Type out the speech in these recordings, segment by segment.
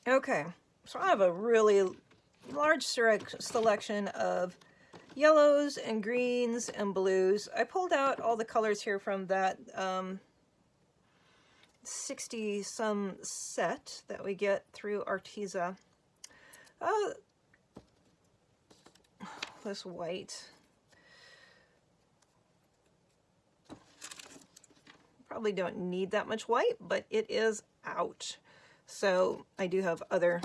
Okay, so I have a really large selection of yellows and greens and blues. I pulled out all the colors here from that 60-some set that we get through Arteza. This white. Probably don't need that much white, but it is out. So I do have other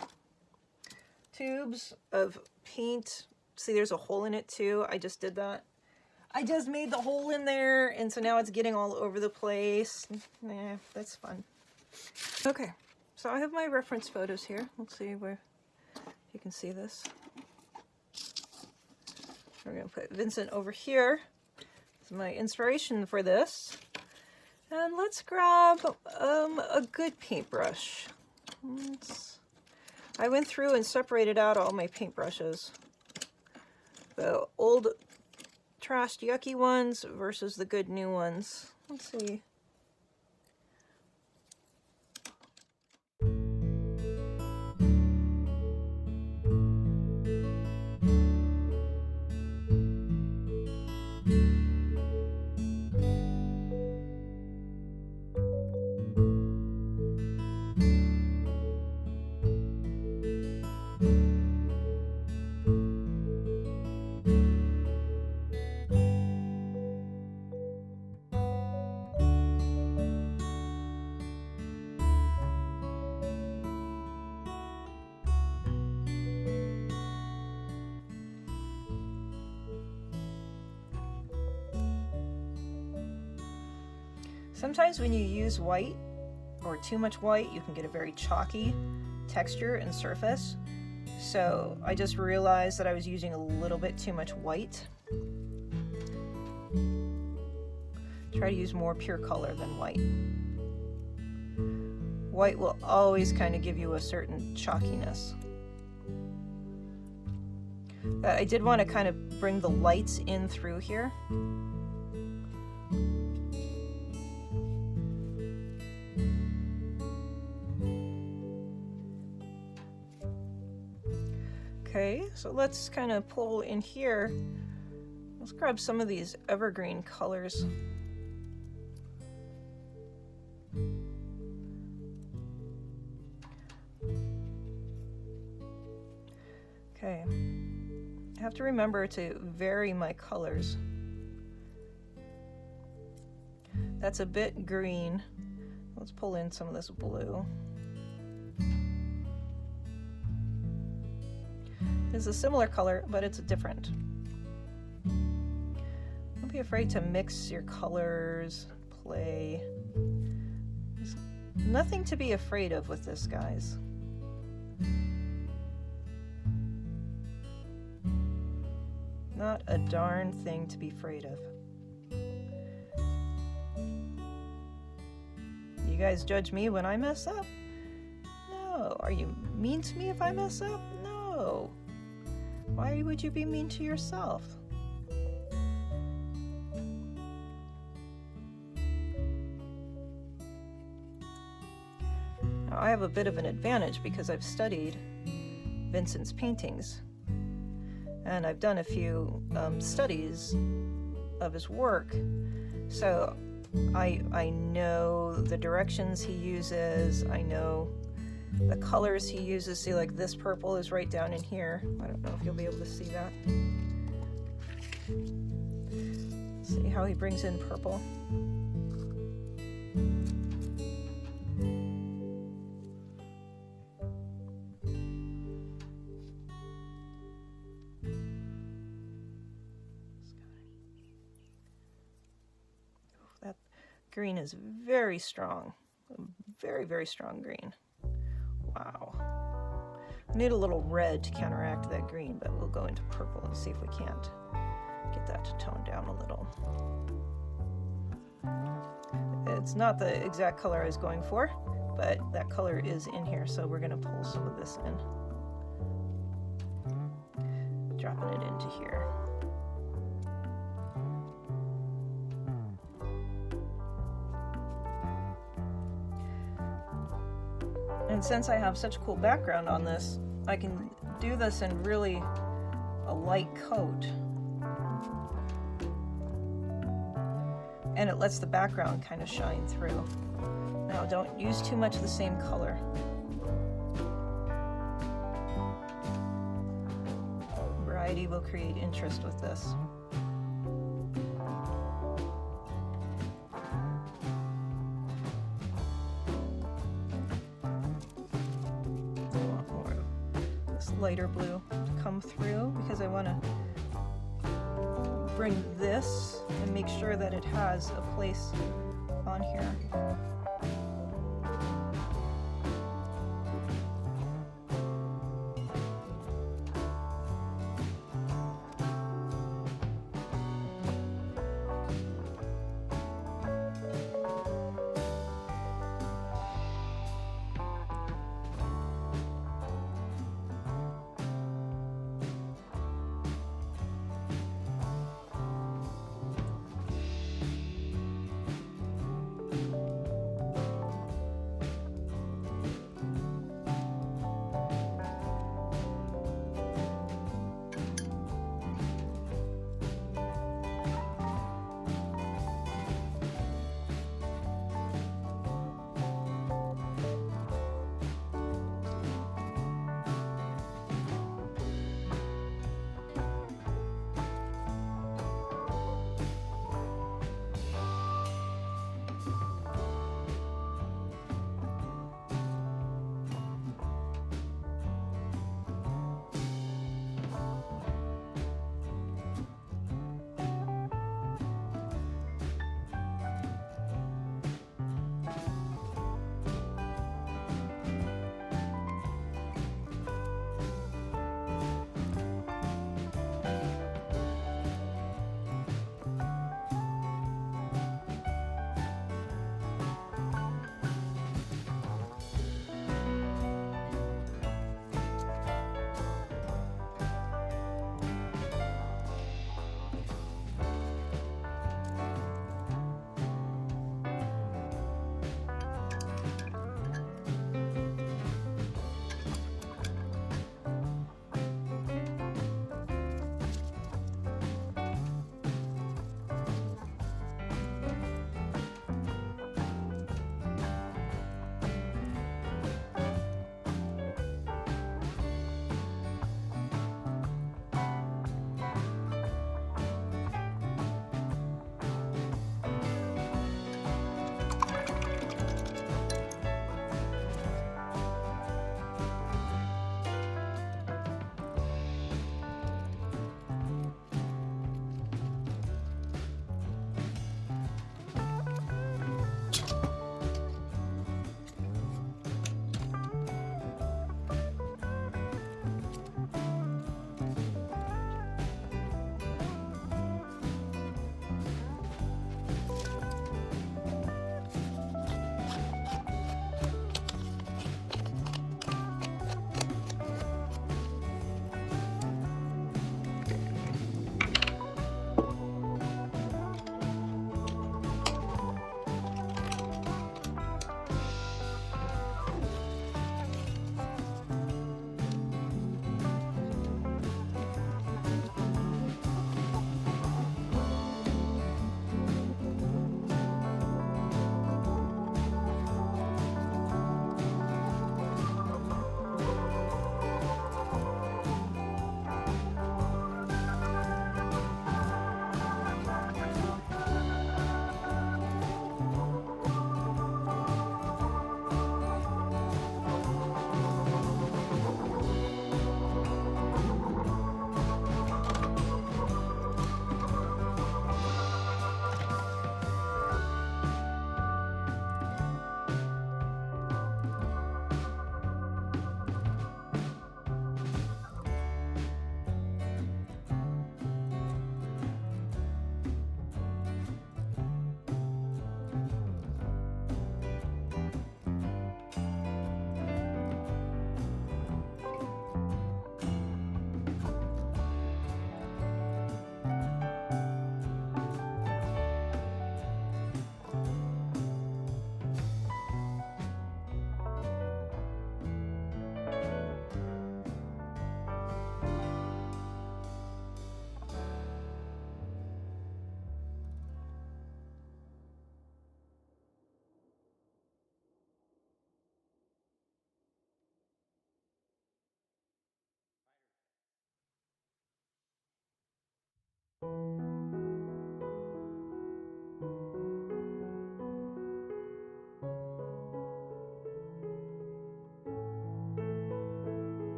tubes of paint. See, there's a hole in it too. I just did that. I just made the hole in there, and so now it's getting all over the place. Nah, that's fun. Okay, so I have my reference photos here. Let's see where you can see this. We're gonna put Vincent over here. This is my inspiration for this. And let's grab a good paintbrush. I went through and separated out all my paintbrushes. The old trashed yucky ones versus the good new ones. Let's see. Sometimes when you use white or too much white, you can get a very chalky texture and surface. So I just realized that I was using a little bit too much white. Try to use more pure color than white. White will always kind of give you a certain chalkiness. I did want to kind of bring the lights in through here. Okay, so let's kind of pull in here. Let's grab some of these evergreen colors. Okay, I have to remember to vary my colors. That's a bit green. Let's pull in some of this blue. It's a similar color, but it's different. Don't be afraid to mix your colors, play. There's nothing to be afraid of with this, guys. Not a darn thing to be afraid of. You guys judge me when I mess up? No. Are you mean to me if I mess up? No. Why would you be mean to yourself? Now, I have a bit of an advantage because I've studied Vincent's paintings, and I've done a few studies of his work, so I know the directions he uses. I know the colors he uses. See, like this purple is right down in here. I don't know if you'll be able to see that. See how he brings in purple? That green is very strong. Very, very strong green. Wow. I need a little red to counteract that green, but we'll go into purple and see if we can't get that to tone down a little. It's not the exact color I was going for, but that color is in here, so we're going to pull some of this in. Dropping it into here. And since I have such a cool background on this, I can do this in really a light coat. And it lets the background kind of shine through. Now, don't use too much of the same color. Variety will create interest with this. I want more of this lighter blue to come through because I want to bring this and make sure that it has a place on here.